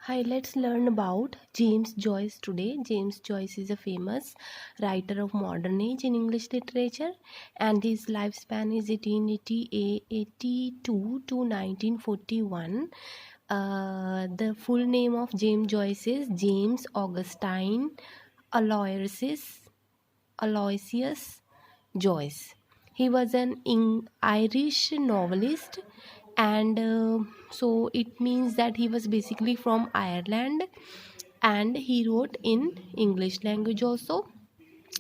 Hi, let's learn about James Joyce today. James Joyce is a famous writer of modern age in English literature, and his lifespan is 1882 to 1941. The full name of James Joyce is James Augustine Aloysius Joyce. He was an Irish novelist, and so it means that he was basically from Ireland, and he wrote in English language also.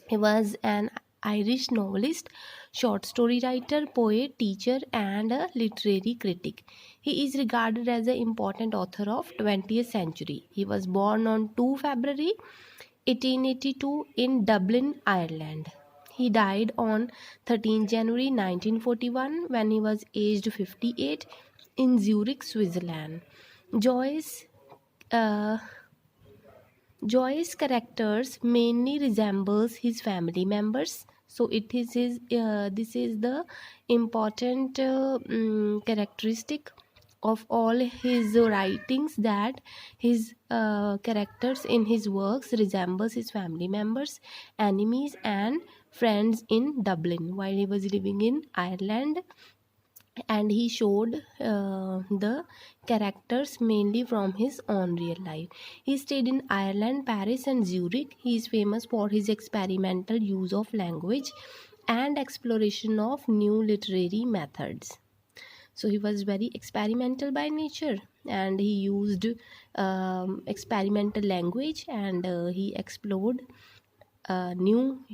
He was an Irish novelist, short story writer, poet, teacher, and a literary critic. He is regarded as an important author of 20th century. He was born on 2 February 1882 in Dublin, Ireland. He died on 13 January 1941 when he was aged 58 in Zurich, Switzerland. Joyce uh, Joyce's characters mainly resembles his family members. So it is his. This is the important characteristic of all his writings, that his characters in his works resembles his family members, enemies, and friends in Dublin while he was living in Ireland. And he showed the characters mainly from his own real life. He stayed in Ireland, Paris, and Zurich. He is famous for his experimental use of language and exploration of new literary methods. So he was very experimental by nature, and he used experimental language, and he explored a new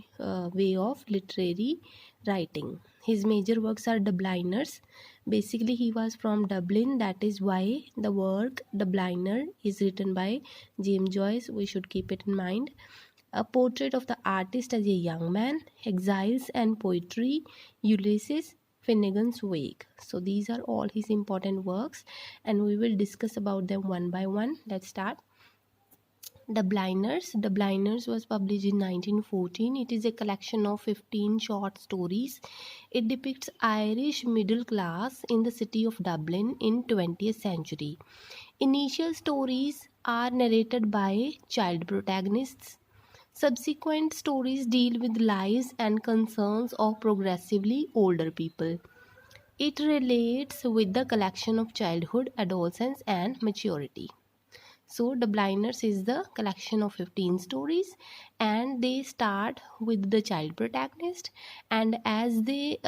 way of literary writing. His major works are Dubliners. Basically, he was from Dublin, that is why the work Dubliner is written by James Joyce. We should keep it in mind. A Portrait of the Artist as a Young Man, Exiles and Poetry, Ulysses, Finnegan's Wake. So these are all his important works, and we will discuss about them one by one. Let's start. The Blinders was published in 1914. It is a collection of 15 short stories. It depicts Irish middle class in the city of Dublin in 20th century. Initial stories are narrated by child protagonists. Subsequent stories deal with lives and concerns of progressively older people. It relates with the collection of childhood, adolescence, and maturity. So, Dubliners is the collection of 15 stories, and they start with the child protagonist, and as they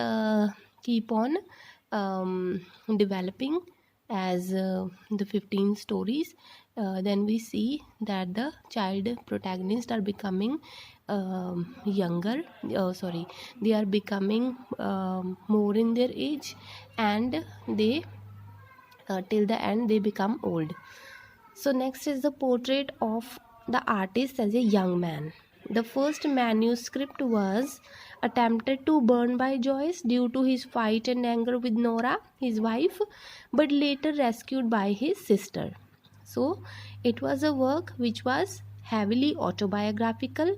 keep on developing as the 15 stories, then we see that the child protagonists are becoming younger, they are becoming more in their age, and they till the end they become old. So next is the portrait of the artist as a young man. The first manuscript was attempted to burn by Joyce due to his fight and anger with Nora, his wife, but later rescued by his sister. So it was a work which was heavily autobiographical.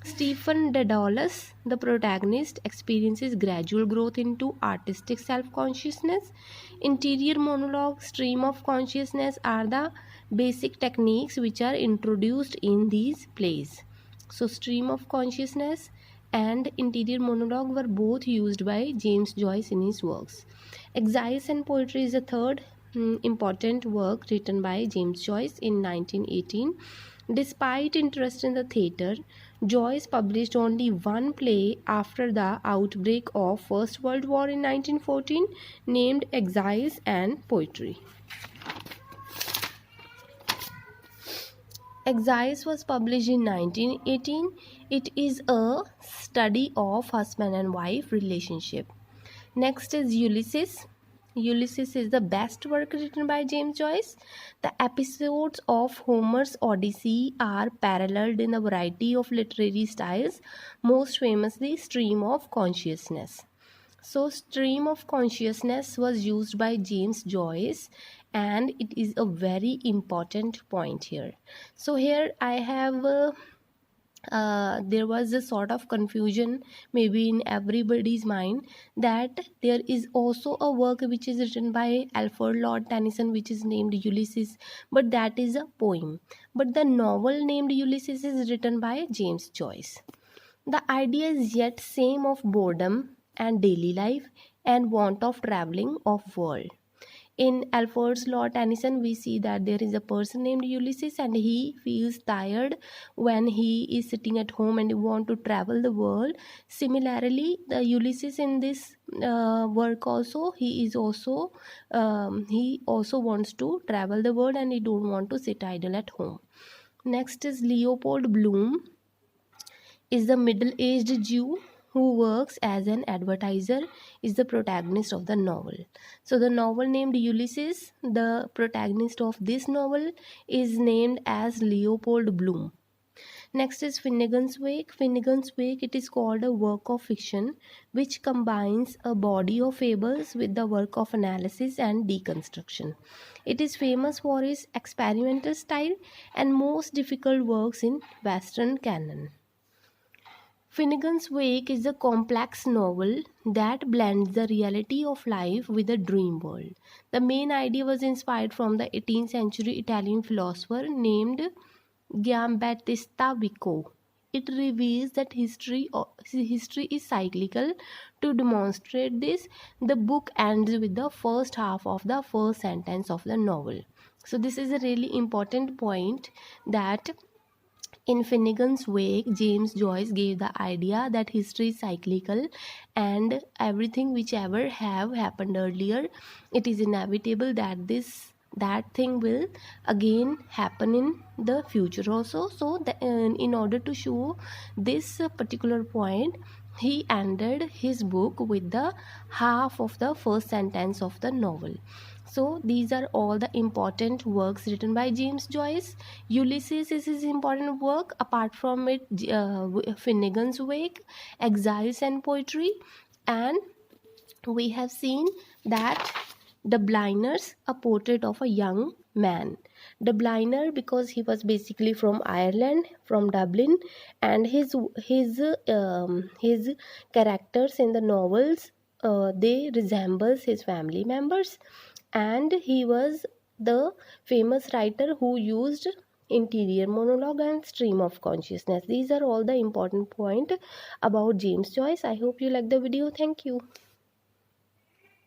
Stephen Dedalus, the protagonist, experiences gradual growth into artistic self-consciousness. Interior monologue, stream of consciousness are the basic techniques which are introduced in these plays. So stream of consciousness and interior monologue were both used by James Joyce in his works. Exiles and Poetry is a third important work written by James Joyce in 1918. Despite interest in the theatre, Joyce published only one play after the outbreak of First World War in 1914, named Exiles and Poetry. Exiles was published in 1918. It is a study of husband and wife relationship. Next is Ulysses. Ulysses is the best work written by James Joyce. The episodes of Homer's Odyssey are paralleled in a variety of literary styles, most famously Stream of Consciousness. So, Stream of Consciousness was used by James Joyce, and it is a very important point here. So, here I have there was a sort of confusion maybe in everybody's mind that there is also a work which is written by Alfred Lord Tennyson which is named Ulysses, but that is a poem. But the novel named Ulysses is written by James Joyce. The idea is yet same of boredom and daily life and want of traveling of world. In Alfred's Lord Tennyson, we see that there is a person named Ulysses and he feels tired when he is sitting at home and he want to travel the world. Similarly, the Ulysses in this work also, he also wants to travel the world and he don't want to sit idle at home. Next is Leopold Bloom is the middle-aged Jew who works as an advertiser, is the protagonist of the novel. So the novel named Ulysses, the protagonist of this novel is named as Leopold Bloom. Next is Finnegan's Wake. Finnegan's Wake, it is called a work of fiction which combines a body of fables with the work of analysis and deconstruction. It is famous for its experimental style and most difficult works in Western canon. Finnegan's Wake is a complex novel that blends the reality of life with a dream world. The main idea was inspired from the 18th century Italian philosopher named Giambattista Vico. It reveals that history is cyclical. To demonstrate this, the book ends with the first half of the first sentence of the novel. So this is a really important point that in Finnegan's Wake, James Joyce gave the idea that history is cyclical and everything which ever have happened earlier, it is inevitable that that thing will again happen in the future also. So in order to show this particular point, he ended his book with the half of the first sentence of the novel. So these are all the important works written by James Joyce. Ulysses is his important work. Apart from it, Finnegan's Wake, Exiles and Poetry, and we have seen that Dubliners, a portrait of a young man. Dubliner because he was basically from Ireland, from Dublin, and his characters in the novels they resembles his family members, and he was the famous writer who used interior monologue and stream of consciousness. These are all the important point about James Joyce. I hope you like the video. Thank you.